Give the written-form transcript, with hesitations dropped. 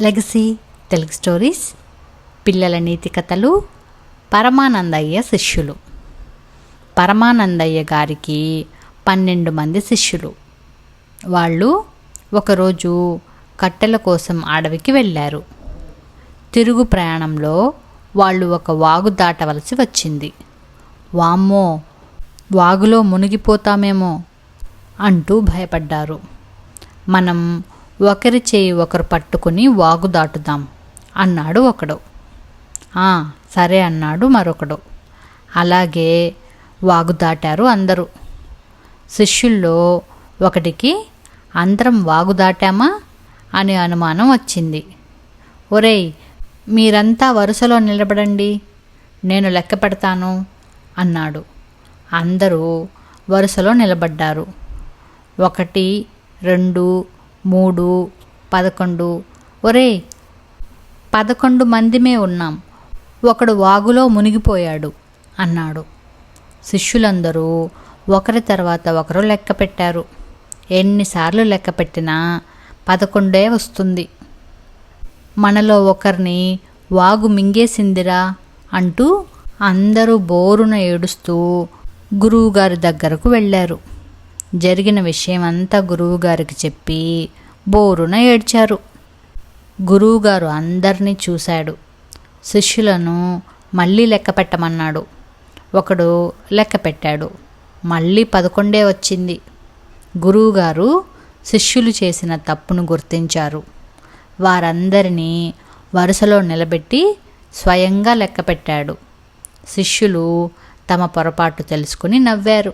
Legacy Telugu stories, పిల్లల నీతి కథలు, పరమానందయ్య శిష్యులు. పరమానందయ్య గారికి 12 మంది శిష్యులు. వాళ్ళు ఒకరోజు కట్టెల కోసం అడవికి వెళ్ళారు. తిరుగు ప్రయాణంలో వాళ్ళు ఒక వాగు దాటవలసి వచ్చింది. వామ్మో, వాగులో మునిగిపోతామేమో అంటూ భయపడ్డారు. మనం ఒకరి చేయి ఒకరు పట్టుకుని వాగు దాటుదాం అన్నాడు ఒకడు. సరే అన్నాడు మరొకడు. అలాగే వాగు దాటారు అందరూ. శిష్యుల్లో ఒకటికి అందరం వాగు దాటామా అనే అనుమానం వచ్చింది. ఒరేయ్, మీరంతా వరుసలో నిలబడండి, నేను లెక్క పెడతాను అన్నాడు. అందరూ వరుసలో నిలబడ్డారు. 1, 2, 3, 11. ఒరే, 11 మందిమే ఉన్నాం, ఒకడు వాగులో మునిగిపోయాడు అన్నాడు. శిష్యులందరూ ఒకరి తర్వాత ఒకరు లెక్క పెట్టారు. ఎన్నిసార్లు లెక్క పెట్టినా 11 వస్తుంది. మనలో ఒకరిని వాగు మింగేసిందిరా అంటూ అందరూ బోరున ఏడుస్తూ గురువుగారి దగ్గరకు వెళ్ళారు. జరిగిన విషయమంతా గురువుగారికి చెప్పి బోరున ఏడ్చారు. గురువుగారు అందరినీ చూశాడు. శిష్యులను మళ్ళీ లెక్క పెట్టమన్నాడు. ఒకడు లెక్క పెట్టాడు. మళ్ళీ 11 వచ్చింది. గురువుగారు శిష్యులు చేసిన తప్పును గుర్తించారు. వారందరినీ వరుసలో నిలబెట్టి స్వయంగా లెక్క పెట్టాడు. శిష్యులు తమ పొరపాటు తెలుసుకుని నవ్వారు.